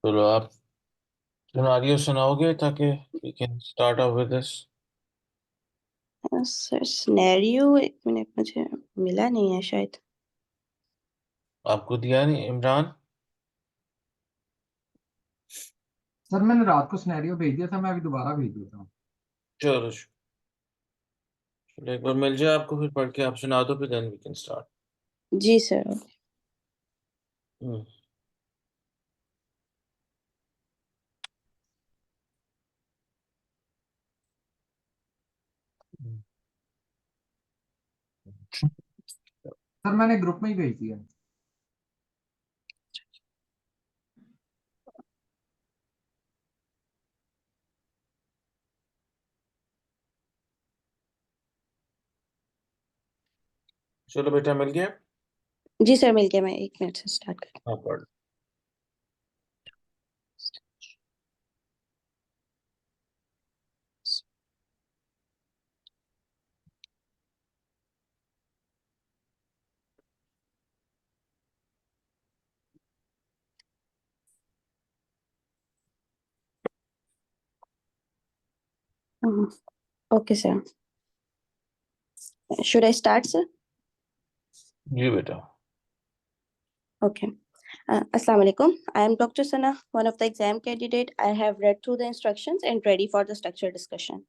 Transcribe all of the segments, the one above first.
चलो आप सिनारियो सुनाओगे ताकि we can start off with this. Sir scenario 1 minute, मुझे मिला नहीं है शायद। आपको दिया नहीं इमरान? सर मैंने रात को सिनेरियो भेज दिया था, मैं अभी दोबारा भेज देता हूँ। चलो चलो एक बार मिल जाए आपको, फिर पढ़ के आप सुना दो, फिर देन वी कैन स्टार्ट। जी सर। सर मैंने ग्रुप में ही भेज दिया। चलो बेटा मिल गया। जी सर मिल गया, मैं 1 मिनट से स्टार्ट कर। हाँ पढ़। Okay sir, should I start sir? जी बेटा। Okay. Assalamu alaikum. I am Dr. Sana, one of the exam candidate. I have read through the instructions and ready for the structured discussion.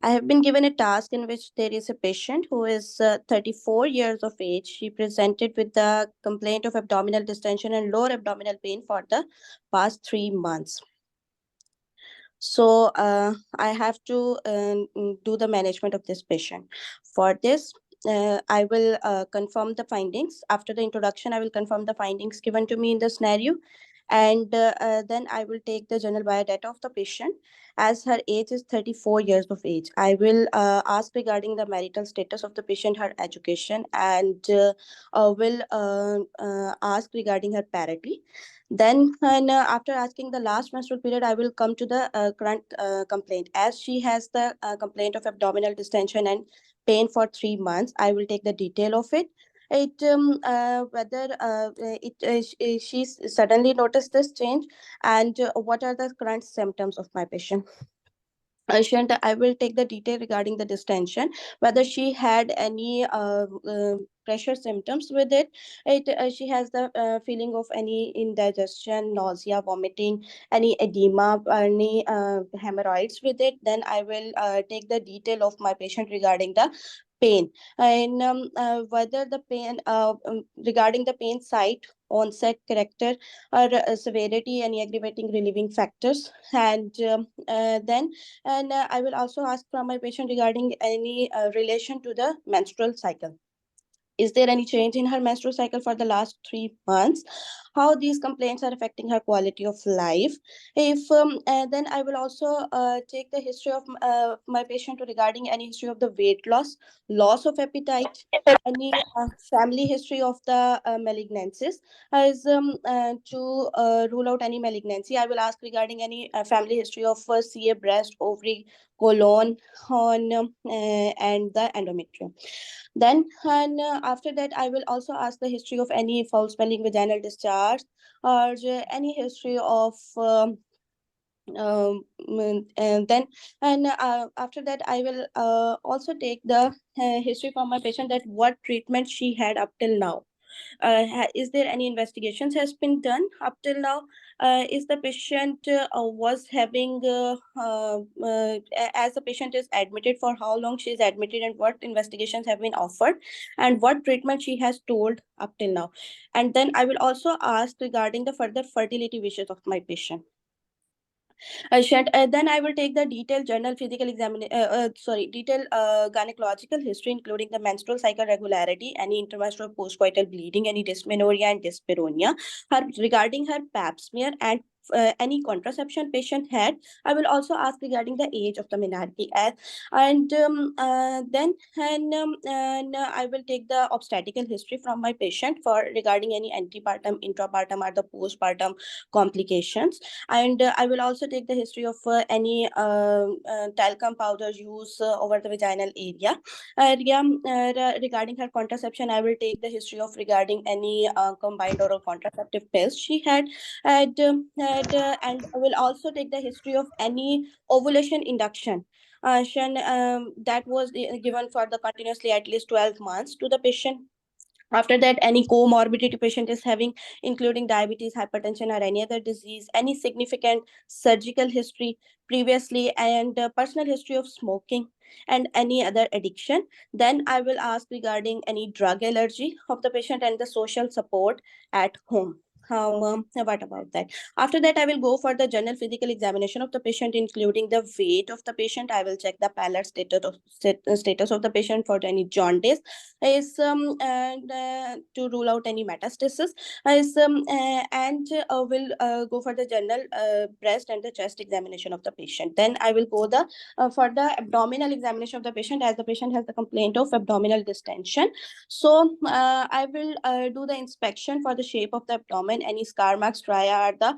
I have been given a task in which there is a patient who is 34 years of age. She presented with the complaint of abdominal distension and lower abdominal pain for the past 3 months. So I have to do the management of this patient. For this, I will confirm the findings. After the introduction, I will confirm the findings given to me in the scenario. And then I will take the general biodata of the patient. As her age is 34 years of age, I will ask regarding the marital status of the patient, her education, and will ask regarding her parity. Then, and after asking the last menstrual period, I will come to the current complaint. As she has the complaint of abdominal distension and pain for 3 months, I will take the detail of it. Whether she suddenly noticed this change, and what are the current symptoms of my patient. Shant, I will take the detail regarding the distension, whether she had any pressure symptoms with it. She has the feeling of any indigestion, nausea, vomiting, any edema, any hemorrhoids with it. Then I will take the detail of my patient regarding the pain, and whether the pain regarding the pain site, onset, character, or severity, any aggravating relieving factors. And then and I will also ask from my patient regarding any relation to the menstrual cycle. Is there any change in her menstrual cycle for the last 3 months? How these complaints are affecting her quality of life? If then I will also take the history of my patient regarding any history of the weight loss, loss of appetite, any family history of the malignancies. As to rule out any malignancy, I will ask regarding any family history of CA, breast, ovary, colon, on and the endometrium. Then, and after that, I will also ask the history of any foul smelling vaginal discharge, or any history of and then, and after that, I will also take the history from my patient, that what treatment she had up till now. Is there any investigations has been done up till now? Is the patient was having as the patient is admitted, for how long she is admitted, and what investigations have been offered, and what treatment she has told up till now. And then I will also ask regarding the further fertility wishes of my patient. Then I will take the detailed journal physical examination, detailed gynecological history, including the menstrual cycle regularity, any intermenstrual postcoital bleeding, any dysmenorrhea and dyspareunia, her regarding her pap smear and any contraception patient had. I will also ask regarding the age of the minority as, and I will take the obstetrical history from my patient for regarding any antepartum, intrapartum, or the postpartum complications. And I will also take the history of any talcum powder use over the vaginal area. Regarding her contraception, I will take the history of regarding any combined oral contraceptive pills she and I will also take the history of any ovulation induction that was given for the continuously at least 12 months to the patient. After that, any comorbidity patient is having, including diabetes, hypertension, or any other disease, any significant surgical history previously, and personal history of smoking and any other addiction. Then I will ask regarding any drug allergy of the patient and the social support at home. What about that? After that, I will go for the general physical examination of the patient, including the weight of the patient. I will check the pallor status of the patient for any jaundice, is and to rule out any metastasis, is and will go for the general breast and the chest examination of the patient. Then I will go the for the abdominal examination of the patient, as the patient has the complaint of abdominal distension. So I will do the inspection for the shape of the abdomen, any scar marks, striae, or the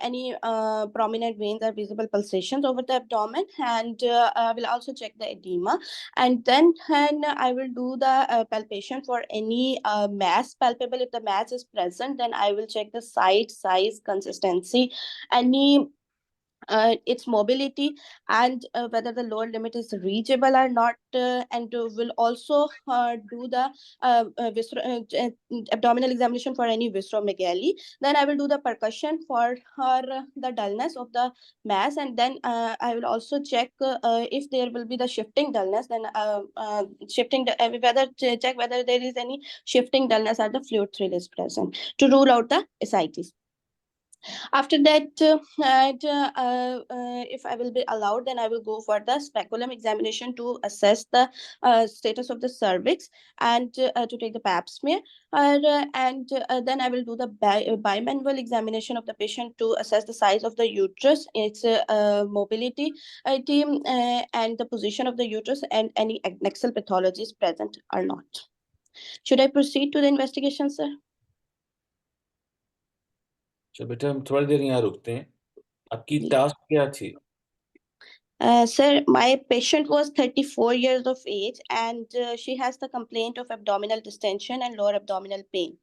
any prominent veins or visible pulsations over the abdomen, and I will also check the edema. And then I will do the palpation for any mass palpable. If the mass is present, then I will check the site, size, consistency, any its mobility, and whether the lower limit is reachable or not, and will also do the abdominal examination for any visceromegaly. Then I will do the percussion for her the dullness of the mass, and then I will also check if there will be the shifting dullness, then check whether there is any shifting dullness or the fluid thrill is present to rule out the ascites. After that, if I will be allowed, then I will go for the speculum examination to assess the status of the cervix, and to take the pap smear. And then I will do the bimanual examination of the patient to assess the size of the uterus, its mobility, and the position of the uterus, and any adnexal pathologies present or not. Should I proceed to the investigation, sir? तो बेटा हम थोड़ी देर यहाँ रुकते हैं। आपकी task क्या थी? Sir, my patient was 34 years of age, and she has the complaint of abdominal distension and lower abdominal pain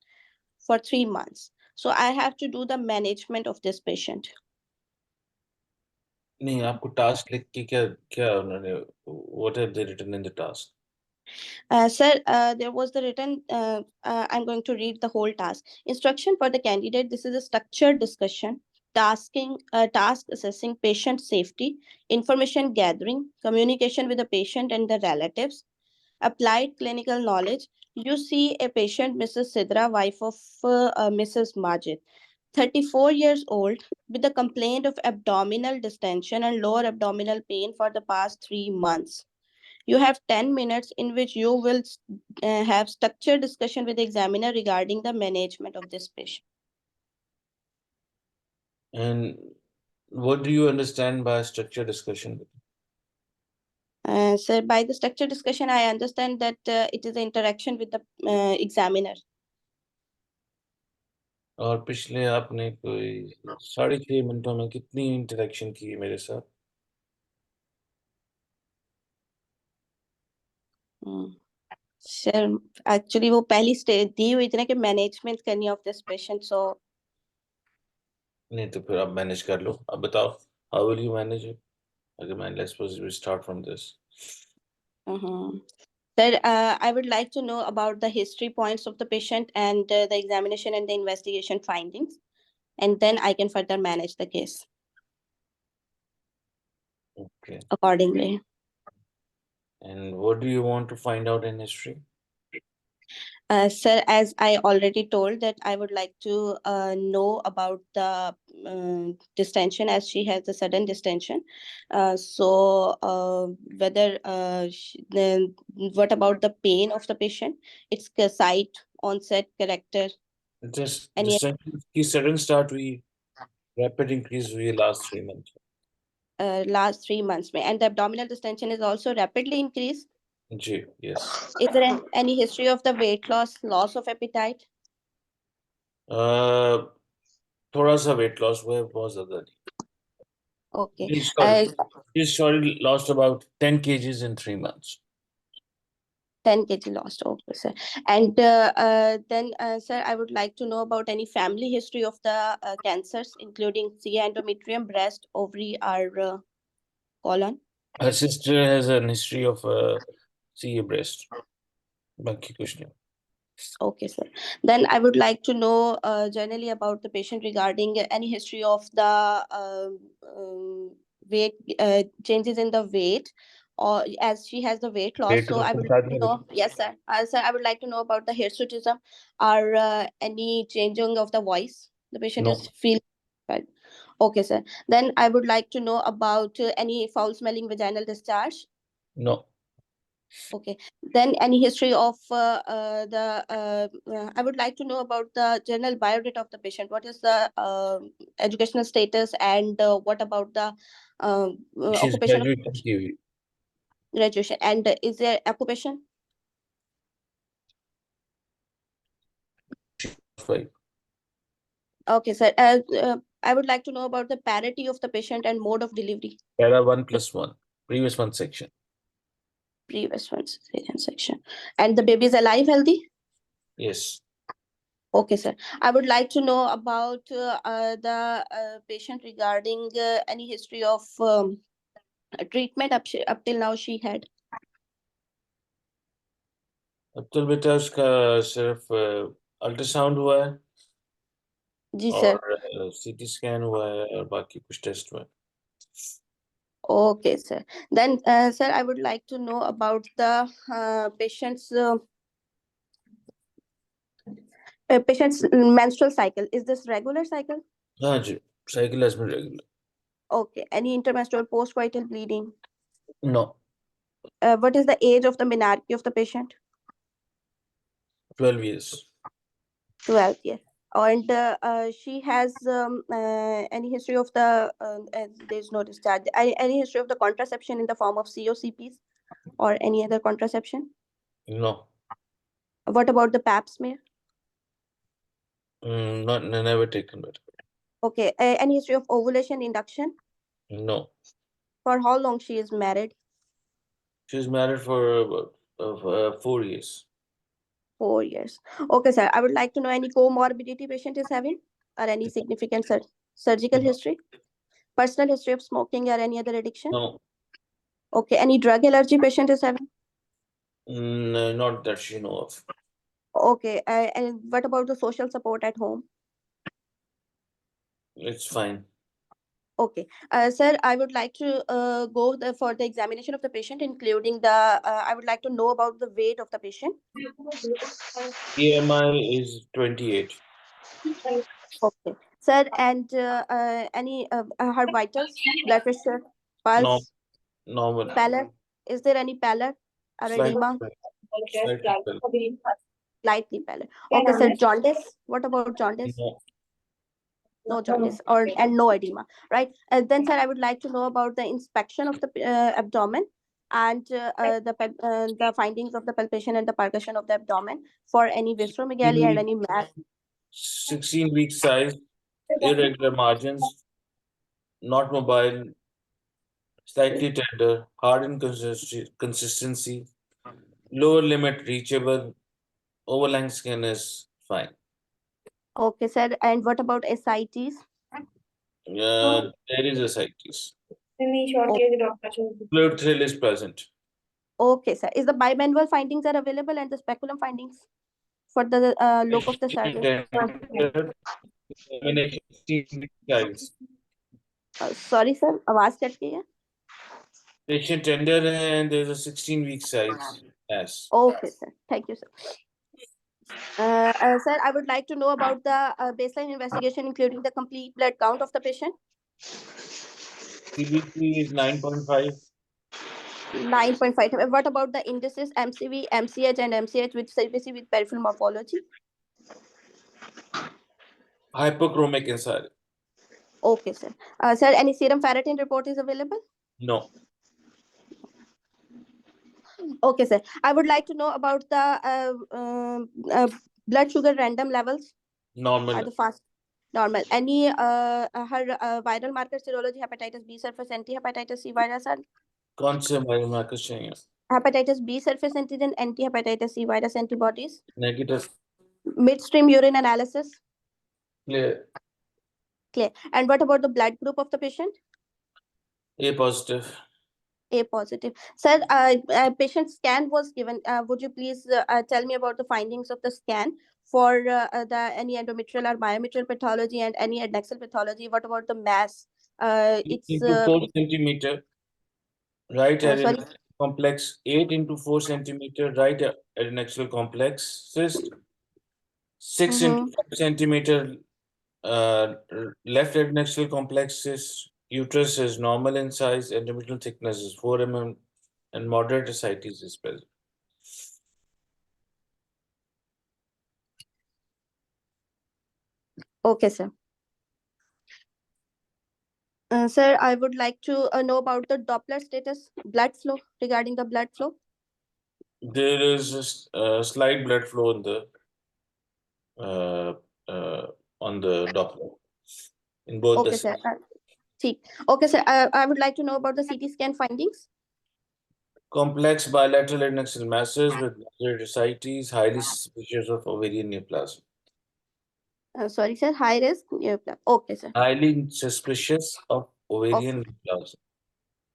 for 3 months. So I have to do the management of this patient. नहीं, आपको task लिख के क्या क्या उन्होंने what have they written in the task? Sir, there was the written, I'm going to read the whole task. Instruction for the candidate. This is a structured discussion, task assessing patient safety, information gathering, communication with the patient and the relatives, applied clinical knowledge. You see a patient, Mrs. Sidra, wife of Mrs. Majid, 34 years old, with a complaint of abdominal distension and lower abdominal pain for the past 3 months. You have 10 minutes in which you will have structured discussion with the examiner regarding the management of this patient. And what do you understand by structured discussion? So by the structured discussion, I understand that it is the interaction with the examiner. और पिछले आपने कोई 6.5 मिनटों में कितनी interaction की है मेरे साथ? सर एक्चुअली वो पहली स्टेज दी हुई थी ना कि मैनेजमेंट करनी ऑफ दिस पेशेंट, सो नहीं तो फिर आप मैनेज कर लो। अब बताओ, how will you manage it? अगर मैं let's suppose we start from this. Sir, I would like to know about the history points of the patient and the examination and the investigation findings, and then I can further manage the case Okay. accordingly. And what do you want to find out in history? Sir, as I already told that I would like to know about the distension, as she has a sudden distension. Whether then what about the pain of the patient? Its site, onset, character. Just Any की sudden start हुई। Rapid increase हुई last 3 months. Last 3 months में, and the abdominal distension is also rapidly increased. जी, yes. Is there any history of the weight loss of appetite? थोड़ा सा weight loss हुआ है, बहुत ज़्यादा नहीं. Okay. He's already lost about 10 kgs in 3 months. 10 kg lost. Okay, sir. And then, sir, I would like to know about any family history of the cancers, including CA, endometrium, breast, ovary, or colon. Her sister has an history of CA breast. बाकी कुछ नहीं. Okay, sir. Then I would like to know generally about the patient regarding any history of the weight changes in the weight, or as she has the weight loss. Weight So loss I के would साथ like to में know, yes, sir. Sir, I would like to know about the hirsutism or any changing of the voice the patient no, is feeling. Right. Okay, sir. Then I would like to know about any foul smelling vaginal discharge. no, Okay. Then any history of I would like to know about the general biodata of the patient. What is the educational status, and what about the she's occupation of graduating की हुई. graduation, and is there occupation? Five. Okay, sir. I would like to know about the parity of the patient and mode of delivery. Para 1+1. Previous one section. Previous one, cesarean section. And the baby is alive, healthy? Yes. Okay, sir. I would like to know about the patient regarding any history of treatment up till now she had. अब तो बेटा उसका सिर्फ ultrasound हुआ है जी sir. और CT scan हुआ है और बाकी कुछ टेस्ट हुआ है. Okay, sir. Then, sir, I would like to know about the patient's menstrual cycle. Is this regular cycle? हाँ जी, cycle has been regular. Okay. Any intermenstrual postcoital bleeding? No. What is the age of the menarche of the patient? 12 years. 12 years. And she has any history of the there's no discharge. Any history of the contraception in the form of COCPs or any other contraception? No. What about the pap smear? Never taken it. Okay. Any history of ovulation induction? No. For how long she is married? She's married for about 4 years. 4 years. Okay, sir. I would like to know any comorbidity patient is having, or any significant surgical No. history, personal history of smoking or any other addiction? No. Okay. Any drug allergy patient is having? Not that she know of. Okay. And what about the social support at home? It's fine. Okay. Sir, I would like to go for the examination of the patient, including the, I would like to know about the weight of the patient. BMI is 28. Okay. Sir, and any her vitals, blood pressure, No, pulse, normal. pallor. Is there any pallor or Slight, edema? slightly pale. Slightly pallor. Okay, sir. Jaundice. What about jaundice? No. No jaundice and no edema, right? Then, sir, I would like to know about the inspection of the abdomen and the findings of the palpation and the percussion of the abdomen for any visceromegaly and any mass. 16 week size, irregular margins, not mobile, slightly tender, hard in consistency, lower limit reachable, overlying skin is fine. Okay, sir. And what about ascites? There is ascites. Fluid thrill is present. Okay, sir. Is the bimanual findings are available and the speculum findings for the look of the cervix? Examination 16 week size. Sorry, sir. आवाज cut गई है. Patient tender and there's a 16 week size. Yes. Okay, sir. Thank you, sir. Sir, I would like to know about the baseline investigation, including the complete blood count of the patient. CBC is 9.5. 9.5. What about the indices MCV, MCH, and MCH with CBC with peripheral morphology? Hypochromic inside. Okay, sir. Sir, any serum ferritin report is available? No. Okay, sir. I would like to know about the blood sugar random levels. Are Normal. the fast normal? Any her viral marker serology, hepatitis B surface anti, hepatitis C virus, and कौन से हमारे markers चाहिए? hepatitis B surface antigen, anti hepatitis C virus antibodies, Negative. midstream urine analysis, Clear. clear. And what about the blood group of the patient? A positive. A positive. Sir, patient scan was given. Would you please tell me about the findings of the scan for the any endometrial or biometrial pathology and any adnexal pathology? What about the mass? It's Into 4 centimeter. Right sorry. adnexal complex. 8 into 4 centimeter. Right adnexal complex. Cyst. 6 into Mm-hmm. 5 centimeter. Left adnexal complex is uterus is normal in size. Endometrial thickness is 4 mm, and moderate ascites is present. Okay, sir. Sir, I would like to know about the Doppler status, blood flow, regarding the blood flow. There is a slight blood flow in the uh, on the Doppler in both Okay, the sir. ठीक. Okay, sir. I would like to know about the CT scan findings. complex bilateral adnexal masses with moderate ascites, highly suspicious of ovarian neoplasm. Sorry, sir. High risk. Yeah, okay, sir. Highly suspicious of ovarian neoplasm.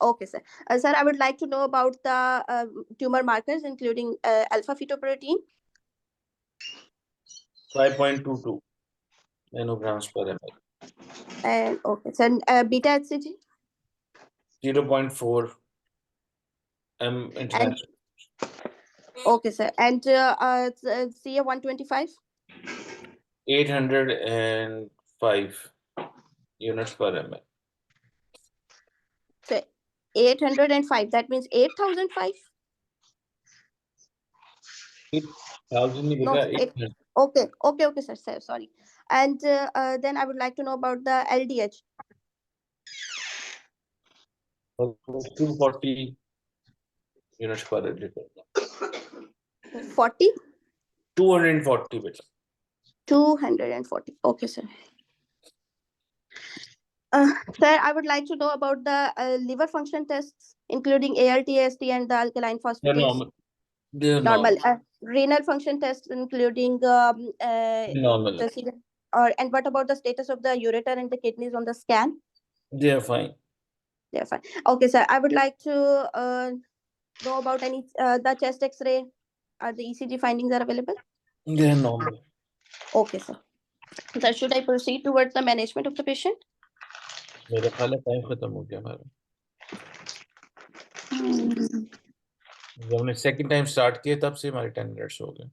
Okay, sir. Sir, I would like to know about the tumor markers, including alpha fetoprotein. 5.22 nanograms per ml. And okay, sir. Beta HCG 0.4 m and international. okay, sir. And CA 125. 805 units per ml. So 805. That means 8,005. 8,000 नहीं No, बेटा, sir. 800. Okay, sir. Sir, sorry. And then I would like to know about the LDH. 240 units per liter. 40. 240 बेटा. 240. Okay, sir. Sir, I would like to know about the liver function tests, including ALT, AST, and the alkaline They're phosphatase. normal. They're Normal. normal. Renal function tests, including Normal. the serum. And what about the status of the ureter and the kidneys on the scan? They are fine. They're fine. Okay, sir. I would like to know about any the chest X-ray or the ECG findings are available. They are normal. Okay, sir. Sir, should I proceed towards the management of the patient? मेरा ख्याल है time खत्म हो गया हमारा. जब हमने second time start किया तब से हमारे 10 मिनट्स हो गए.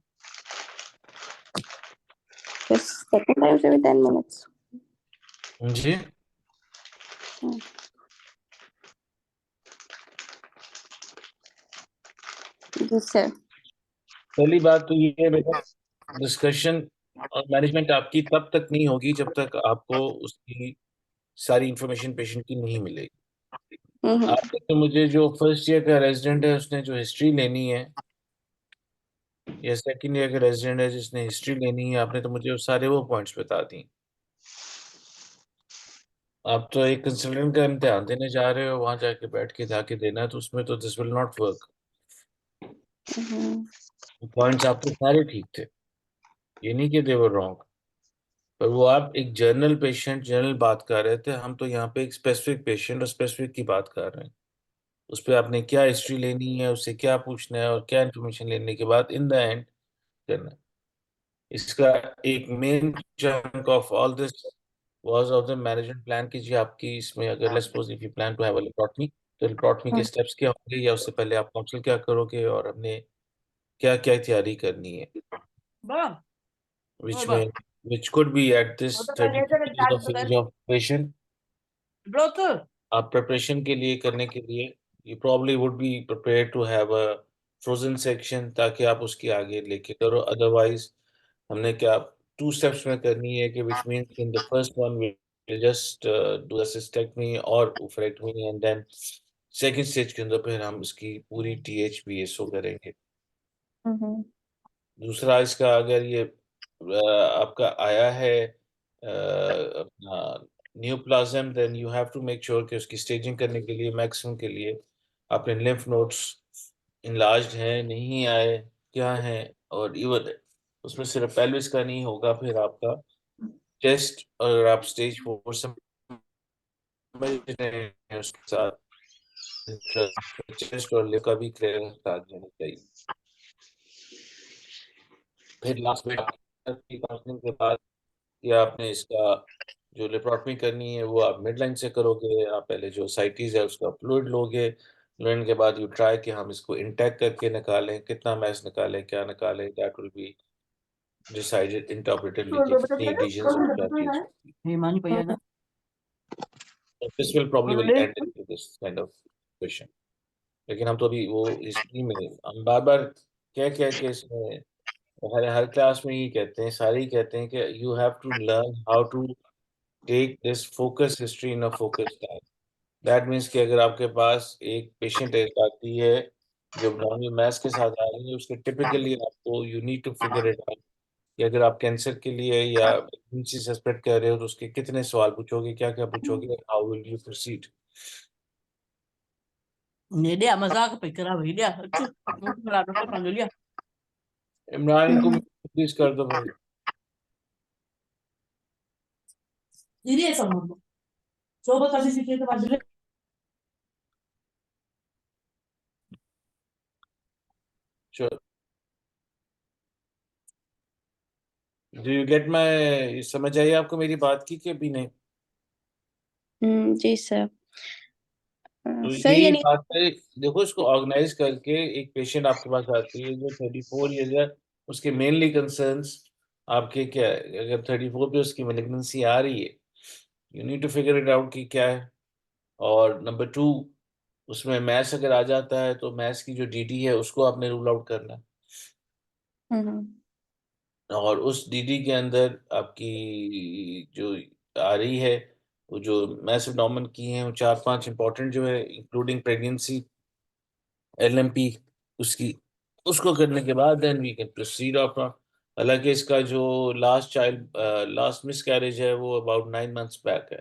Yes, second time से भी 10 minutes. जी. Yes, sir. पहली बात तो ये है बेटा, डिस्कशन और मैनेजमेंट आपकी तब तक नहीं होगी जब तक आपको उसकी सारी इंफॉर्मेशन पेशेंट की नहीं मिलेगी. आपने तो मुझे जो फर्स्ट ईयर का रेजिडेंट है उसने जो हिस्ट्री लेनी है, या सेकंड ईयर का रेजिडेंट है जिसने हिस्ट्री लेनी है, आपने तो मुझे सारे वो पॉइंट्स बता दी. आप तो एक कंसल्टेंट का इम्तिहान देने जा रहे हो, वहां जाके बैठ के जाके देना है, तो उसमें तो this will not work. Points आपके सारे ठीक थे, ये नहीं कि दे वर रॉन्ग, पर वो आप एक जनरल पेशेंट जनरल बात कर रहे थे. हम तो यहाँ पे एक स्पेसिफिक पेशेंट और स्पेसिफिक की बात कर रहे हैं. उस पर आपने क्या हिस्ट्री लेनी है, उससे क्या पूछना है और क्या इन्फॉर्मेशन लेने के बाद इन द एंड करना है. इसका एक main chunk of all this was of the management plan की जी आपकी इसमें अगर let's suppose if you plan to have a laparotomy, तो लेप्रोटमी के स्टेप्स क्या होंगे, या उससे पहले आप काउंसिल क्या करोगे और हमने क्या क्या तैयारी करनी है, which may which could be at this 32 years of age of patient. आप प्रिपरेशन के लिए करने के लिए you probably would be prepared to have a frozen section ताकि आप उसकी आगे लेके करो. अदरवाइज हमने क्या 2 steps में करनी है कि which means in the first one we you just do a cystectomy और oophorectomy and then second stage के अंदर फिर हम इसकी पूरी THPSO करेंगे। दूसरा इसका अगर ये आपका आया है अपना neoplasm, then you have to make sure कि उसकी स्टेजिंग करने के लिए मैक्सिमम के लिए अपने लिम्फ नोड्स इनलार्ज्ड हैं नहीं आए क्या हैं, और इवन उसमें सिर्फ पेल्विस का नहीं होगा, फिर आपका चेस्ट, अगर आप स्टेज 4 समझ रहे हैं उसके साथ चेस्ट और लिवर का भी क्लियरेंस साथ जानी चाहिए। फिर लास्ट में काउंसलिंग के बाद या आपने इसका जो लेप्रोटमी करनी है वो आप मिड लाइन से करोगे, आप पहले जो साइटीज है उसका फ्लूइड लोगे, लेने के बाद यू ट्राई कि हम इसको इंटैक्ट करके निकालें, कितना मैस निकालें क्या निकालें, दैट विल बी डिसाइडेड इंटरप्रेटिवली कि कितनी एडिशंस और क्या चीज होती है। This will probably will and into this kind of question, लेकिन हम तो अभी वो हिस्ट्री में हम बार बार कह कह के इसमें हर हर क्लास में ये कहते हैं, सारे ही कहते हैं कि you have to learn how to take this focus history in a focus time. That means कि अगर आपके पास एक पेशेंट आती है जो नॉर्मल मैथ्स के साथ आ रही है, उसके टिपिकली आपको you need to figure it out कि अगर आप कैंसर के लिए या प्रेगनेंसी सस्पेक्ट कर रहे हो तो उसके कितने सवाल पूछोगे, क्या क्या पूछोगे, how will you proceed. Ni dia masak pikir apa dia? Itu mungkin kalau dokter panggil dia. Imran को प्लीज कर दो भाई। Jadi ya sama. Coba kasih sikit tempat dulu. Sure. Do you get my, समझ आई आपको मेरी बात की कि अभी नहीं? जी सर। तो सर ये यानी बात है, देखो इसको ऑर्गेनाइज करके एक पेशेंट आपके पास आती है जो 34 ईयर है, उसके मेनली कंसर्न्स आपके क्या है, अगर 34 पे उसकी मेलिग्नेंसी आ रही है, you need to figure it out कि क्या है। और नंबर 2, उसमें मैथ्स अगर आ जाता है तो मैथ्स की जो डीडी है उसको आपने रूल आउट करना है, और उस डीडी के अंदर आपकी जो आ रही है वो जो मैसिव नॉर्मन की हैं वो 4-5 इंपॉर्टेंट जो है इंक्लूडिंग प्रेगनेंसी LMP उसकी, उसको करने के बाद then we can proceed of. हालांकि इसका जो लास्ट मिस कैरेज है वो अबाउट 9 मंथ्स बैक है,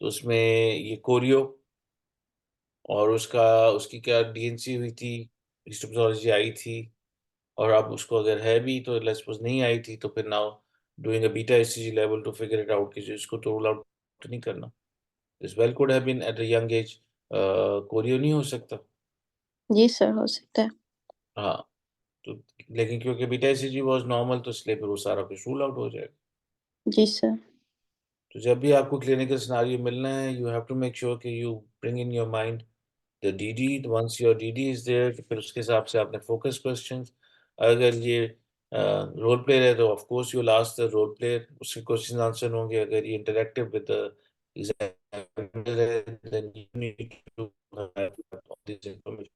तो उसमें ये कोरियो और उसकी क्या DNC हुई थी, हिस्टोपैथोलॉजी आई थी, और अब उसको अगर है भी तो लेट्स सपोज नहीं आई थी तो फिर now doing a beta ECG level to figure it out कि जो इसको तो रूल आउट नहीं करना, this well could have been at a young age, chorio नहीं हो सकता। जी सर हो सकता है। हाँ, तो लेकिन क्योंकि बीटा ECG वाज नॉर्मल तो इसलिए फिर वो सारा कुछ रूल आउट हो जाएगा। जी सर। तो जब भी आपको क्लिनिकल सिनारियो मिलना है you have to make sure कि you bring in your mind the DD, once your DD is there तो फिर उसके हिसाब से आपने फोकस क्वेश्चंस, अगर ये रोल प्ले है तो of course you last the role play, उसके क्वेश्चन आंसर होंगे, अगर ये इंटरेक्टिव विद द एग्जामिनर है then you need to have this information,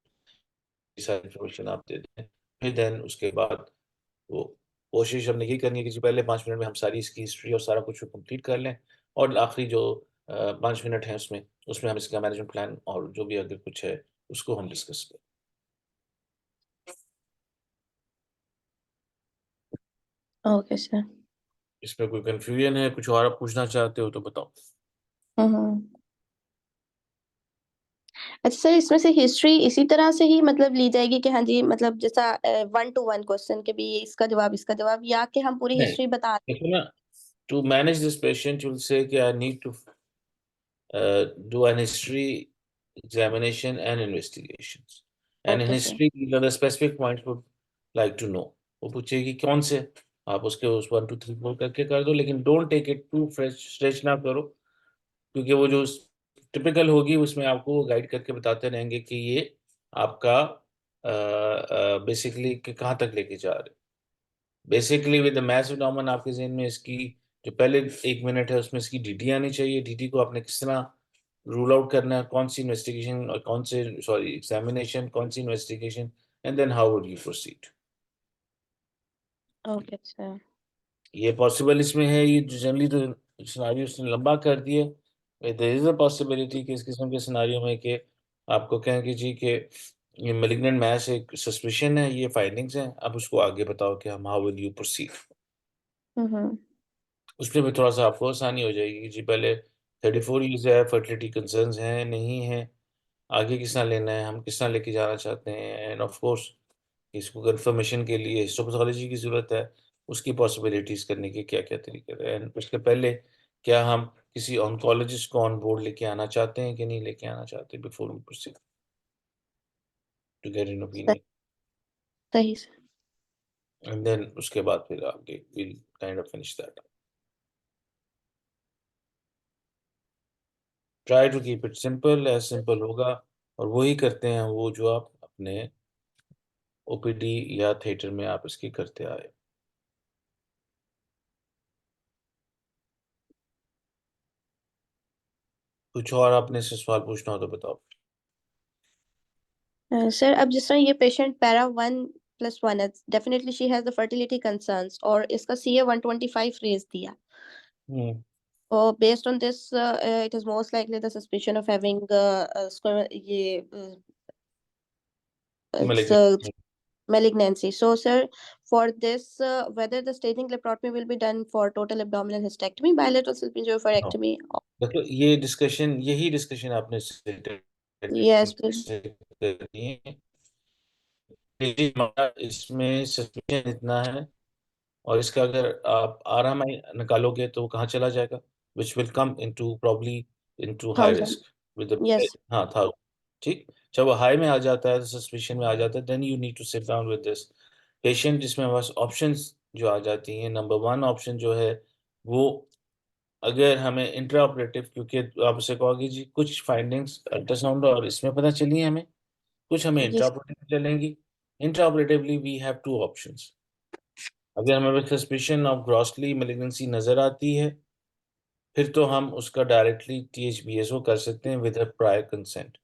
सारी इंफॉर्मेशन आप दे दें, फिर देन उसके बाद वो कोशिश हमने ये करनी है कि जी पहले 5 मिनट में हम सारी इसकी हिस्ट्री और सारा कुछ कंप्लीट कर लें, और आखिरी जो 5 मिनट है उसमें उसमें हम इसका मैनेजमेंट प्लान और जो भी अगर कुछ है उसको हम डिस्कस करें। Okay sir. इसमें कोई कंफ्यूजन है, कुछ और आप पूछना चाहते हो तो बताओ। अच्छा सर, इसमें से हिस्ट्री इसी तरह से ही मतलब ली जाएगी कि हाँ जी, मतलब जैसा 1 to 1 क्वेश्चन के भी इसका जवाब, या कि हम पूरी नहीं, हिस्ट्री बता। देखो ना, to manage this patient you will say कि I need to do an history examination and investigations. And in okay sir. history, these are the specific points would like to know. वो पूछेगी कौन से, आप उसके उस 1 2 3 4 करके कर दो, लेकिन don't take it to fresh stretch ना करो, क्योंकि वो जो टिपिकल होगी उसमें आपको वो गाइड करके बताते रहेंगे कि ये आपका बेसिकली कहाँ तक लेके जा रहे। Basically with the massive Norman आपके जहन में इसकी जो पहले 1 मिनट है उसमें इसकी डीडी आनी चाहिए, डीडी को आपने किस तरह रूल आउट करना है, कौन सी इन्वेस्टिगेशन और कौन से सॉरी एग्जामिनेशन, कौन सी investigation, and then how would you proceed. Okay sir. ये पॉसिबल इसमें है, ये जनरली तो सिनारियो उसने लंबा कर दिया। देयर इज अ पॉसिबिलिटी कि इस किस्म के सिनारियो में कि आपको कहें कि जी कि ये मैलिग्नेंट मैस एक सस्पिशन है, ये फाइंडिंग्स हैं, अब उसको आगे बताओ कि हम हाउ विल यू प्रोसीड। हम्म। उसमें भी थोड़ा सा आपको आसानी हो जाएगी कि जी पहले 34 ईयर्स है, फर्टिलिटी कंसर्न्स हैं नहीं हैं, आगे किस तरह लेना है, हम किस तरह लेके जाना चाहते हैं, एंड ऑफ कोर्स इसको कंफर्मेशन के लिए हिस्टोपैथोलॉजी की ज़रूरत है, उसकी पॉसिबिलिटीज़ करने के क्या क्या तरीके हैं, एंड उसके पहले क्या हम किसी ऑन्कोलॉजिस्ट को ऑन बोर्ड लेके आना चाहते हैं कि नहीं लेके आना चाहते before we proceed to get an opinion, सही से। एंड देन उसके बाद फिर आगे will kind of finish that. Try to keep it simple, as simple होगा, और वही करते हैं वो जो आप अपने ओपीडी या थिएटर में आप इसकी करते आए। कुछ और आपने से सवाल पूछना हो तो बताओ। सर अब जिस तरह ये पेशेंट para 1+1 है, definitely she has the fertility concerns और इसका CA 125 रेज दिया। हम्म। और based on this, it is most likely the suspicion of having ये it's Malignant. malignancy. So, sir, for this, whether the staging laparotomy will be done for total abdominal hysterectomy, bilateral हाँ, salpingo-oophorectomy? देखो ये discussion, यही discussion आपने Yes, please. से करनी है। ये हमारा इसमें सस्पेंशन इतना है, और इसका अगर आप RMI निकालोगे तो वो कहाँ चला जाएगा, which will come into probably into high 1,000. Risk with, Yes. हाँ था, ठीक। जब वो हाई में आ जाता है, सस्पेशन में आ जाता है, then you need to sit down with this patient, जिसमें बस ऑप्शंस जो आ जाती हैं। नंबर वन ऑप्शन जो है वो, अगर हमें इंट्रा ऑपरेटिव, क्योंकि आप उसे कहोगे जी कुछ फाइंडिंग्स अल्ट्रासाउंड और इसमें पता चली हमें, कुछ हमें इंट्रा Yes. ऑपरेटिव चलेंगी। Intra operatively we have two options. अगर हमें सस्पिशन ऑफ ग्रॉसली मेलिग्नेंसी नजर आती है, फिर तो हम उसका डायरेक्टली THBSO कर सकते हैं विद प्रायर कंसेंट।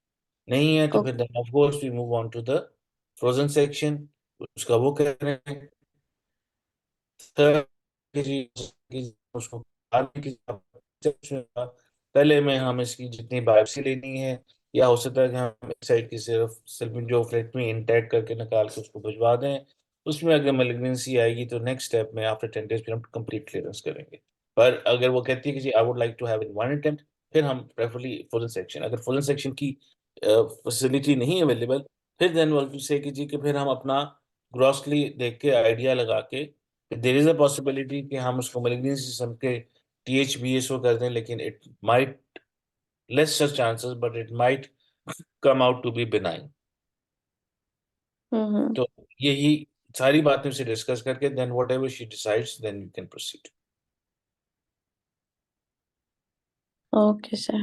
नहीं है तो Okay. फिर then of course we move on to the frozen section, उसका वो करें। उसको पहले में हम इसकी जितनी बायोप्सी लेनी है, या हो सकता है कि हम एक साइड की सिर्फ सल्फिंगोफ्लेक्टमी इंटैक्ट करके निकाल के उसको भिजवा दें। उसमें अगर मेलिग्नेंसी आएगी तो नेक्स्ट स्टेप में आफ्टर 10 डेज फिर हम कंप्लीट क्लियरेंस करेंगे। पर अगर वो कहती है कि जी I would like to have in one attempt, फिर हम प्रेफरली फुल सेक्शन, अगर फुल सेक्शन की फैसिलिटी नहीं अवेलेबल, फिर देन वो से कि जी कि फिर हम अपना ग्रॉसली देख के आइडिया लगा के, देर इज अ पॉसिबिलिटी कि हम उसको मेलिग्नेंसी सिस्टम के THBSO कर दें, लेकिन it might less such chances, but it might come out to be benign. Mm-hmm. तो यही सारी बातें से डिस्कस करके then whatever she decides then you can proceed. Okay, sir.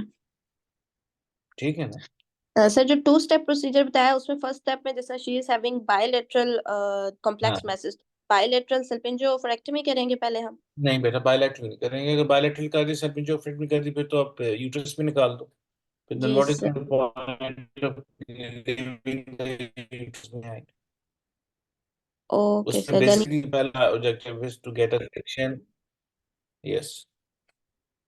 ठीक है ना? सर जो 2 स्टेप प्रोसीजर बताया उसमें फर्स्ट स्टेप में जैसा she is having bilateral complex हाँ, मैसेज, बायलेटरल सल्पिंजोफरेक्टमी करेंगे पहले हम? नहीं बेटा, बायलैटरल नहीं करेंगे। अगर बायलैटरल कर दी, सब जो फिट में कर दी, फिर तो आप यूट्रस में निकाल दो। फिर देन जी what is sir. The point of living the uterus behind? Okay उसमें सर, देन बेसिकली पहला objective is to get a section. Yes.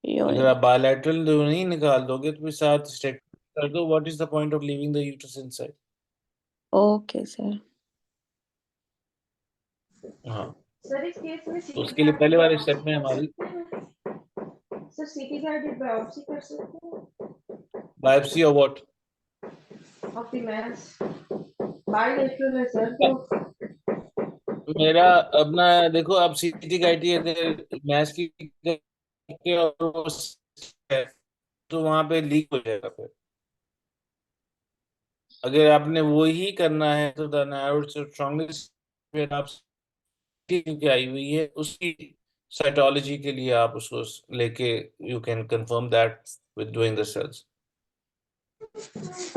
अगर आप यूनिट. बायलैटरल नहीं निकाल दोगे तो फिर साथ स्टेट कर दो, what is the point of leaving the uterus inside? Okay sir. हाँ, सर इस केस में तो सीटी उसके लिए गार्ड पहले वाले बायोप्सी स्टेप में कर हमारी सकते हैं? सर सीटी गार्ड बायोप्सी कर सकते बायोप्सी और व्हाट, हैं ऑफ द मैस बायलेटरल है सर तो मेरा अपना देखो, आप CT का IT अगर मैथ्स की करके और वो है, तो वहां पे लीक हो जाएगा। फिर अगर आपने वो ही करना है तो देन आई वुड स्ट्रांगली, फिर आप की आई हुई है उसकी साइटोलॉजी के लिए आप उसको लेके you can confirm that with doing the cells.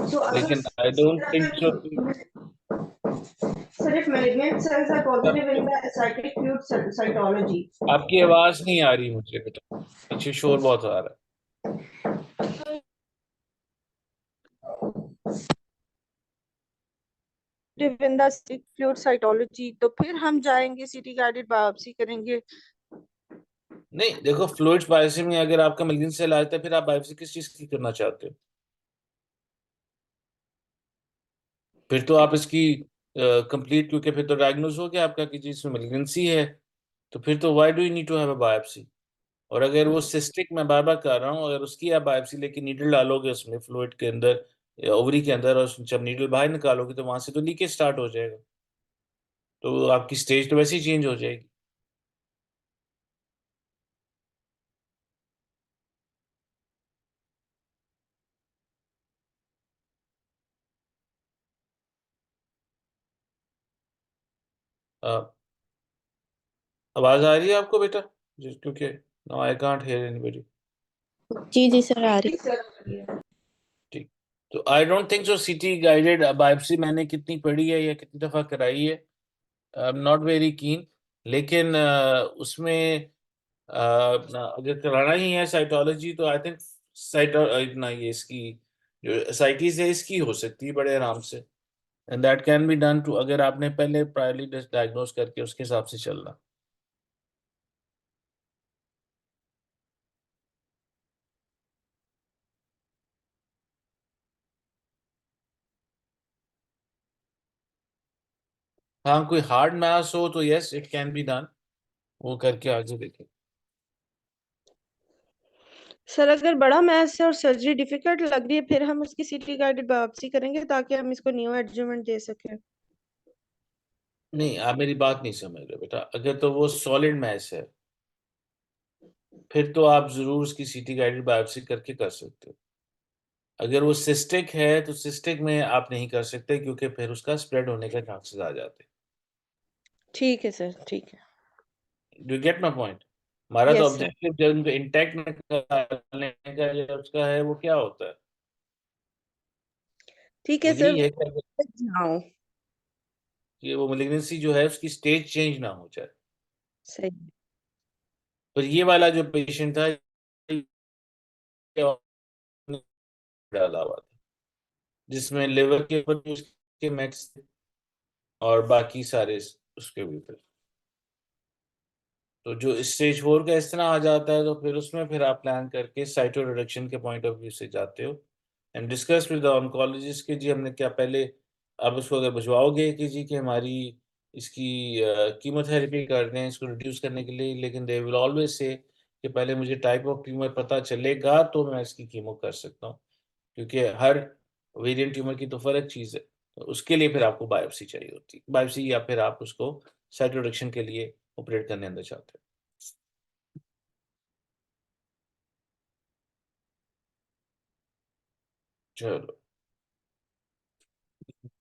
so अगर लेकिन I don't think so. sir if malignant cells are positive in the acyclic fluid cytology आपकी आवाज नहीं आ रही मुझे बेटा, पीछे शोर बहुत आ रहा in the fluid cytology तो फिर हम जाएंगे सिटी गाइडेड बायोप्सी करेंगे? नहीं देखो, फ्लूइड्स बायोप्सी में अगर आपका मलिग्नेंट सेल आता है, फिर आप बायोप्सी किस चीज की करना चाहते हो? फिर तो आप इसकी कंप्लीट, क्योंकि फिर तो डायग्नोज हो गया आपका कि जी इसमें मलिग्नेंसी है, तो फिर तो why do you need to have a biopsy? और अगर वो सिस्टिक, मैं बार बार कर रहा हूँ, अगर उसकी आप बायोप्सी लेके नीडल डालोगे उसमें फ्लूइड के अंदर, ओवरी के अंदर, और जब नीडल बाहर निकालोगे तो वहां से तो लीकेज स्टार्ट हो जाएगा, तो आपकी स्टेज तो वैसे ही चेंज हो जाएगी। अ, आवाज आ रही है आपको बेटा? क्योंकि no, I can't hear anybody. जी जी सर, आ रही। ठीक। तो I don't think so CT guided biopsy मैंने कितनी पढ़ी है या कितनी दफा कराई है, I am not very keen. लेकिन उसमें अगर कराना ही है साइटोलॉजी, तो आई थिंक साइटो ना, ये इसकी जो एसाइटिस है इसकी हो सकती है बड़े आराम से, and that can be done too, अगर आपने पहले प्रायरली डायग्नोज करके उसके हिसाब से चलना। हाँ, कोई हार्ड मैस हो तो yes it can be done, वो करके आगे देखें। सर अगर बड़ा मैस है और सर्जरी डिफिकल्ट लग रही है, फिर हम उसकी सीटी गाइडेड बायोप्सी करेंगे ताकि हम इसको न्यू एडजमेंट दे सकें। नहीं, आप मेरी बात नहीं समझ रहे बेटा, अगर तो वो सॉलिड मैस है फिर तो आप जरूर उसकी सीटी गाइडेड बायोप्सी करके कर सकते हो। अगर वो सिस्टिक है तो सिस्टिक में आप नहीं कर सकते, क्योंकि फिर उसका स्प्रेड होने का चांसेस आ जाते ठीक है सर, ठीक है। हैं। Do get my point? हमारा तो यस सर। ऑब्जेक्टिव जब उनको इंटैक्ट निकालने का जो उसका है वो क्या होता है, ठीक वो है सर। यही है कि हाँ। वो मेलिग्नेंसी जो है उसकी स्टेज चेंज ना हो जाए। सही। पर ये वाला जो पेशेंट था, ये डाला हुआ था, जिसमें लिवर के ऊपर भी उसके मैक्स और बाकी सारे उसके भी ऊपर। तो जो स्टेज 4 का इस तरह आ जाता है, तो फिर उसमें फिर आप प्लान करके साइटो रिडक्शन के पॉइंट ऑफ व्यू से जाते हो, and discuss with the oncologist कि जी हमने क्या पहले, आप उसको अगर भिजवाओगे कि जी कि हमारी इसकी कीमोथेरेपी कर दें इसको रिड्यूस करने के लिए, लेकिन दे विल ऑलवेज से कि पहले मुझे टाइप ऑफ ट्यूमर पता चलेगा तो मैं इसकी कीमो कर सकता हूँ, क्योंकि हर वेरिएंट ट्यूमर की तो फर्क चीज़ है। तो उसके लिए फिर आपको बायोप्सी चाहिए होती है, बायोप्सी, या फिर आप उसको साइटो रिडक्शन के लिए ऑपरेट करने अंदर चाहते हो। चलो,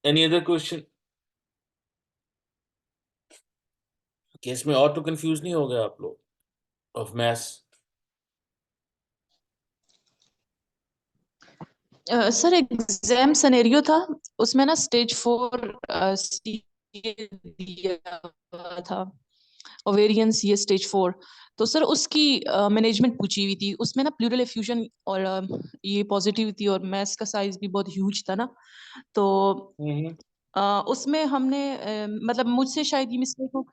एनी अदर क्वेश्चन? केस में और तो कंफ्यूज नहीं हो गए आप लोग of maths? Sir exam scenario था, उसमें ना स्टेज 4 दिया हुआ था, ओवेरियंस ये स्टेज 4। तो सर उसकी मैनेजमेंट पूछी हुई थी, उसमें ना प्लूरल एफ्यूजन और ये पॉजिटिव थी, और मैस का साइज भी बहुत ह्यूज था ना। तो हम्म। उसमें हमने मतलब मुझसे शायद ये मिस्टेक हो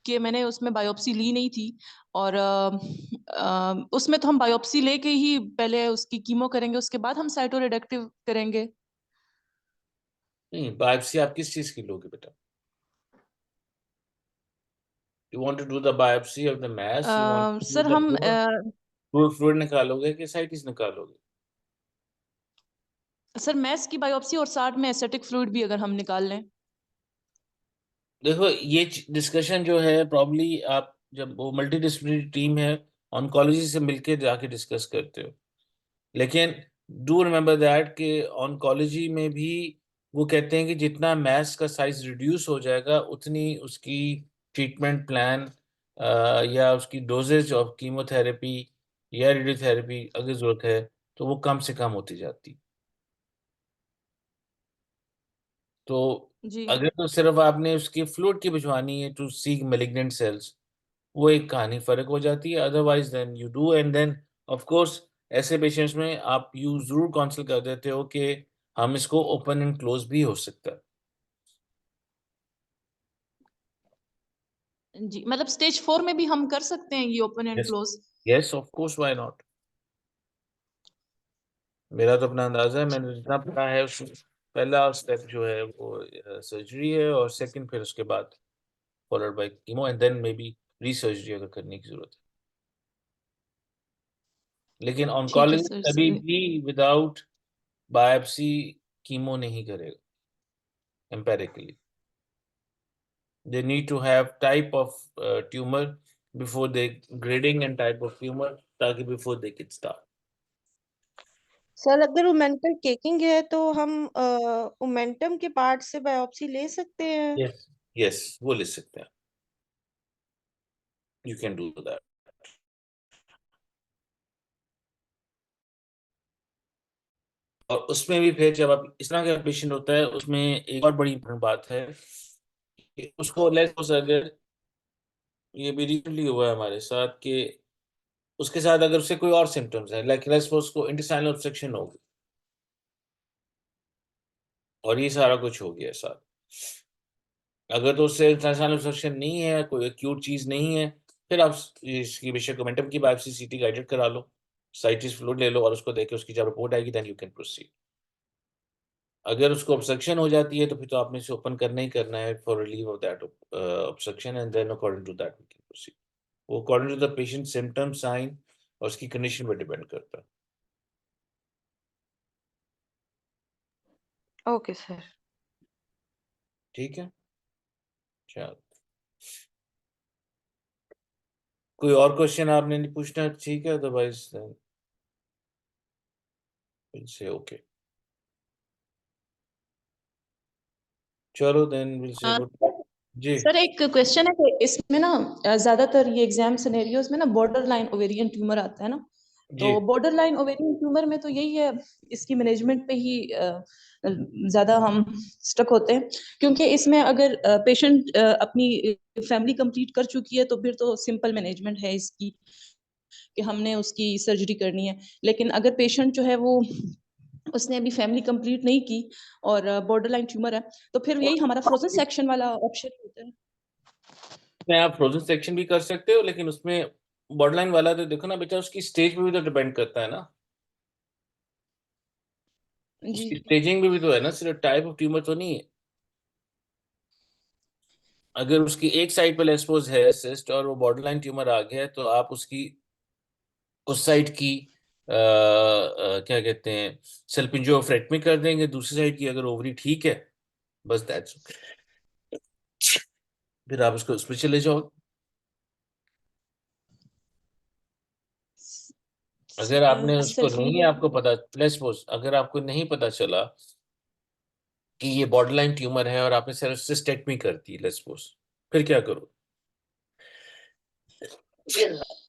कि मैंने उसमें बायोप्सी ली नहीं थी। और उसमें तो हम बायोप्सी लेके ही पहले उसकी कीमो करेंगे, उसके बाद हम साइटो रिडक्टिव करेंगे। नहीं, बायोप्सी आप किस चीज की लोगे बेटा? You want to do the biopsy of the mass, you want to do sir the um fluid, fluid निकालोगे कि साइटिस निकालोगे? सर मैस की बायोप्सी और साथ में एसेटिक फ्लूइड भी अगर हम निकाल लें। देखो, ये डिस्कशन जो है प्रॉब्ली आप जब वो मल्टी डिसिप्लिनरी टीम है ऑन्कोलॉजी से मिलके जाके डिस्कस करते हो, लेकिन डू रिमेम्बर दैट कि ऑन्कोलॉजी में भी वो कहते हैं कि जितना मैस का साइज रिड्यूस हो जाएगा उतनी उसकी ट्रीटमेंट प्लान या उसकी डोजेज ऑफ कीमोथेरेपी या रेडियोथेरेपी अगर जरूरत है तो वो कम से कम होती जाती। तो जी। अगर तो सिर्फ आपने उसकी फ्लूइड की भिजवानी है टू सीक मेलिग्नेंट सेल्स, वो एक कहानी फर्क हो जाती है, otherwise then you do, and then of course ऐसे पेशेंट्स में आप यू जरूर काउंसिल कर देते हो कि हम इसको ओपन एंड क्लोज भी हो सकता है। जी, मतलब स्टेज 4 में भी हम कर सकते हैं ये open and Yes. Close? Yes, of course, why not? मेरा तो अपना अंदाजा है, मैंने जितना पढ़ा है उसमें पहला स्टेप जो है वो सर्जरी है, और सेकंड फिर उसके बाद followed by chemo and then maybe resurgery अगर करने की जरूरत है। लेकिन ठीक है ऑन्कोलॉजिस्ट कभी सर। भी विदाउट बायोप्सी कीमो नहीं करेगा empirically. They need to have type of tumor before they grading and type of tumor ताकि before they can start. Sir अगर ओमेंटल केकिंग है तो हम ओमेंटम के पार्ट से बायोप्सी ले सकते हैं? Yes. Yes, वो ले सकते हैं। You can do that. और उसमें भी फिर जब आप इस तरह का पेशेंट होता है उसमें एक और बड़ी बात है कि उसको लेट्स अगर ये भी रिसेंटली हुआ है हमारे साथ कि उसके साथ अगर उससे कोई और सिम्टम्स है, लाइक लेट्स उसको इंटेस्टाइनल ऑब्स्ट्रक्शन हो गई और ये सारा कुछ हो गया साथ, अगर तो उससे इंटेस्टाइनल ऑब्स्ट्रक्शन नहीं है, कोई एक्यूट चीज नहीं है, फिर आप इसकी बेशक मोमेंटम की बायोप्सी सीटी गाइडेड करा लो, साइटिस फ्लूइड ले लो और उसको देख के उसकी जब रिपोर्ट आएगी देन यू कैन प्रोसीड। अगर उसको ऑब्स्ट्रक्शन हो जाती है तो फिर तो आपने इसे ओपन करना ही करना है for relieve of that obstruction and then according to that we can proceed. वो according to the patient symptom sign और उसकी कंडीशन पर डिपेंड करता है। Okay sir. ठीक है, चलो कोई और क्वेश्चन आपने नहीं पूछना, ठीक है, अदरवाइज से ओके, चलो देन विल से गुड। जी सर एक क्वेश्चन है कि इसमें ना ज्यादातर ये एग्जाम सिनेरियोज में ना बॉर्डर लाइन ओवेरियन ट्यूमर आता है ना, जी तो बॉर्डर लाइन ओवेरियन ट्यूमर में तो यही है, इसकी मैनेजमेंट पे ही ज्यादा हम स्टक होते हैं, क्योंकि इसमें अगर पेशेंट अपनी फैमिली कंप्लीट कर चुकी है तो फिर तो सिंपल मैनेजमेंट है इसकी कि हमने उसकी सर्जरी करनी है। लेकिन अगर पेशेंट जो है वो उसने अभी फैमिली कंप्लीट नहीं की और बॉर्डर लाइन ट्यूमर है, तो फिर यही हमारा फ्रोजन सेक्शन वाला ऑप्शन होता है। में आप फ्रोजन सेक्शन भी कर सकते हो, लेकिन उसमें बॉर्डरलाइन वाला तो देखो ना बेटा, उसकी स्टेज पे भी तो डिपेंड करता है ना, जी उसकी स्टेजिंग में भी तो है ना, सिर्फ टाइप ऑफ ट्यूमर तो नहीं है। अगर उसकी एक साइड पर एक्सपोज है सिस्ट और वो बॉर्डरलाइन ट्यूमर आ गया है तो आप उसकी उस साइड की क्या कहते हैं सल्पिंजोफ्रेक्टमी कर देंगे, दूसरी साइड की अगर ओवरी ठीक है बस दैट्स, फिर आप उसको उस पर चले जाओ। अगर आपने उसको नहीं, सेल्फ आपको पता, लेट्स सपोज अगर आपको नहीं पता चला कि ये बॉर्डरलाइन ट्यूमर है और आपने सिर्फ सिस्टेक्टमी कर दी, लेट्स सपोज, फिर क्या करो?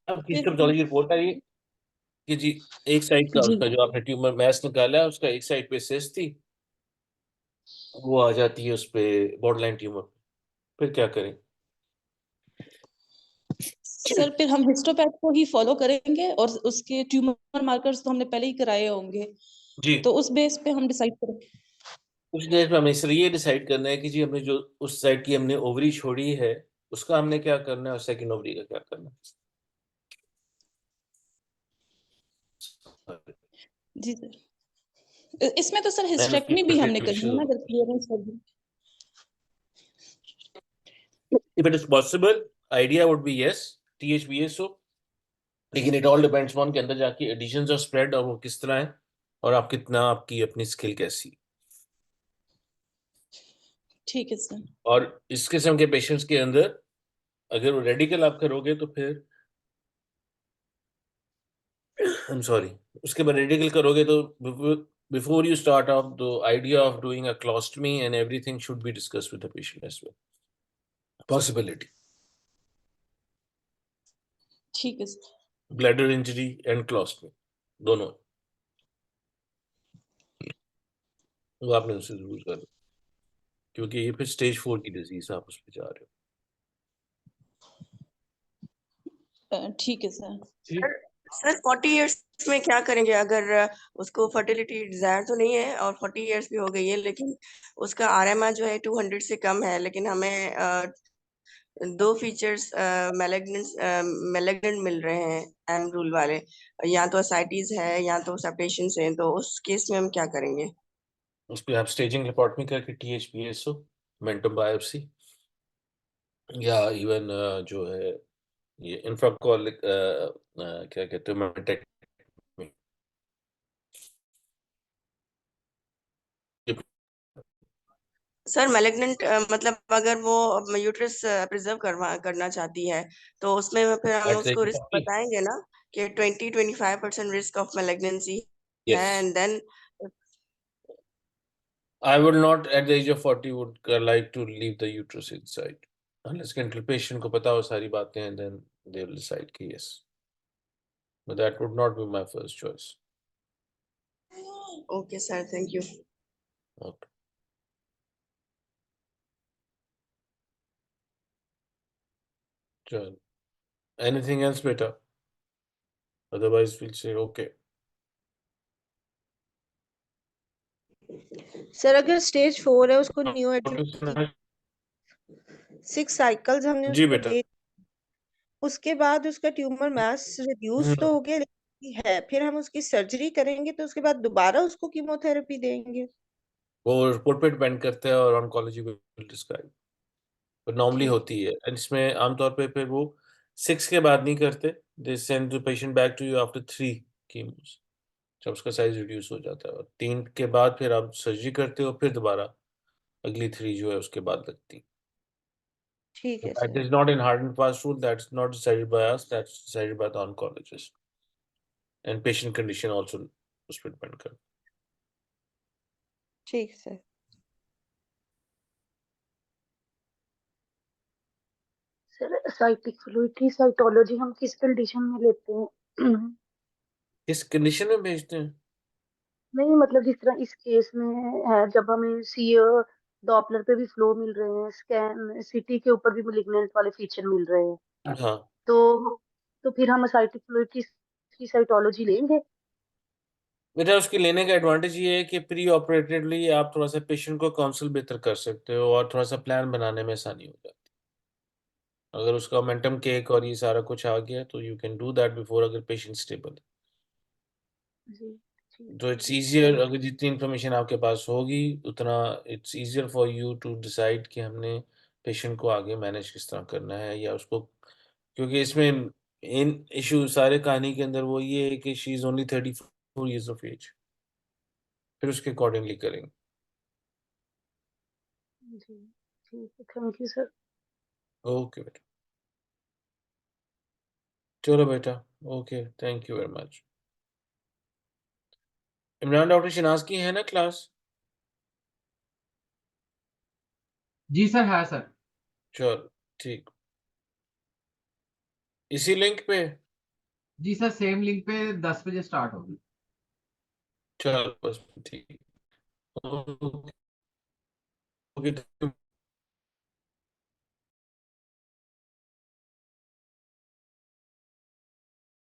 आपकी हिस्टोपैथोलॉजी रिपोर्ट आई कि जी एक साइड का जी उसका जो आपने ट्यूमर मैस निकाला है उसका एक साइड पे सिस्ट थी, वो आ जाती है उस पे बॉर्डरलाइन ट्यूमर, फिर क्या करें? सर फिर हम हिस्टोपैथ को ही फॉलो करेंगे और उसके ट्यूमर मार्कर्स तो हमने पहले ही कराए होंगे, जी तो उस बेस पे हम डिसाइड करेंगे। कुछ देर में हमें सिर्फ ये डिसाइड करना है कि जी हमने जो उस साइड की हमने ओवरी छोड़ी है उसका हमने क्या करना है और सेकंड ओवरी का क्या करना है। जी सर, इसमें तो सर मैंने उसकी हिस्टेक्टमी भी हमने प्रोटेक्टिव करनी है ना अगर क्लियरेंस होगी। if it is possible idea would be yes THBSO, लेकिन इट ऑल डिपेंड्स ऑन के अंदर जाके एडिशंस और स्प्रेड और वो किस तरह है और आप कितना, आपकी अपनी स्किल कैसी है। ठीक है सर। और इस किस्म के पेशेंट्स के अंदर अगर वो रेडिकल आप करोगे तो फिर आई एम सॉरी, उसके बाद रेडिकल करोगे तो before you start of the idea of doing a colostomy and everything should be discussed with the patient as well, possibility ठीक है sir. Bladder injury and colostomy दोनों, वो आपने उनसे जरूर कर, क्योंकि ये फिर स्टेज 4 की डिजीज आप उस पर जा रहे ठीक है सर। हो। सर 40 इयर्स में क्या करेंगे अगर उसको फर्टिलिटी डिजायर तो नहीं है और 40 इयर्स भी हो गई है, लेकिन उसका आरएमआर जो है 200 से कम है, लेकिन हमें दो फीचर्स मैलिग्नेंट मिल रहे हैं एम रूल वाले, या तो एसाइटिस है या तो सेप्टेशंस हैं, तो उस केस में हम क्या करेंगे? उस पर आप स्टेजिंग लेपार्टमी करके THPSO, मेंटम बायोप्सी, या इवन जो है ये इंफ्राकॉलिक क्या कहते हैं मेटेक्टमी। सर मैलिग्नेंट मतलब अगर वो यूट्रस प्रिजर्व करना चाहती है, तो उसमें फिर हम उसको रिस्क बताएंगे ना कि 20-25% रिस्क ऑफ मैलिग्नेंसी है, Yes. And then I would not at the age of 40 would like to leave the uterus inside unless कि patient को पता हो सारी बातें, and then they will decide कि yes, but that would not be my first choice. Okay sir, thank you. Okay. चल, anything else beta? Otherwise we'll say okay. Sir अगर stage 4 है उसको न्यू एडजुवेंट 6 साइकिल्स हमने जी उसको बेटा। दे, उसके बाद उसका ट्यूमर मास रिड्यूस तो हो गया लेकिन है, फिर हम उसकी सर्जरी करेंगे तो उसके बाद दोबारा उसको कीमोथेरेपी देंगे? वो रिपोर्ट पे डिपेंड करते हैं और ऑन्कोलॉजी विल डिस्क्राइब, पर नॉर्मली ठीक, होती है। एंड इसमें आमतौर पे फिर वो 6 के बाद नहीं करते, they send the patient back to you after 3 chemos, जब उसका साइज रिड्यूस हो जाता है। और 3 के बाद फिर आप सर्जरी करते हो, फिर दोबारा अगली 3 जो है उसके बाद लगती। ठीक है That sir. is not in hard and fast rule, that's not decided by us, that's decided by the oncologist, and patient condition also उस पर डिपेंड करता ठीक सर। सर साइटिक फ्लूइड की साइटोलॉजी हम किस कंडीशन में लेते हैं? है। किस कंडीशन में भेजते हैं? नहीं मतलब जिस तरह इस केस में है, जब हमें सीयर डॉपलर पे भी फ्लो मिल रहे हैं, स्कैन सीटी के ऊपर भी मेलिग्नेंट वाले फीचर मिल रहे हैं, हाँ तो फिर हम साइटिक फ्लूइड की साइटोलॉजी लेंगे? बेटा, उसकी लेने का एडवांटेज ये है कि प्री ऑपरेटिवली आप थोड़ा सा पेशेंट को काउंसिल बेहतर कर सकते हो और थोड़ा सा प्लान बनाने में आसानी हो जाती है। अगर उसका मोमेंटम केक और ये सारा कुछ आ गया तो you can do that before, अगर पेशेंट स्टेबल है जी ठीक तो है इट्स जी। इजियर। अगर जितनी इन्फॉर्मेशन आपके पास होगी उतना it's easier for you to decide कि हमने पेशेंट को आगे मैनेज किस तरह करना है या उसको, क्योंकि इसमें इन इशू सारे कहानी के अंदर वो ये है कि she is only 34 years of age, फिर उसके अकॉर्डिंगली करेंगे। जी ठीक है, थैंक यू सर। ओके बेटा, चलो बेटा, okay, thank you very much. Imran, doctor Shahnaz की है ना क्लास? जी सर, है सर। चलो ठीक, इसी लिंक पे। जी सर, सेम लिंक पे 10 बजे स्टार्ट होगी। चलो बस ठीक, ओके।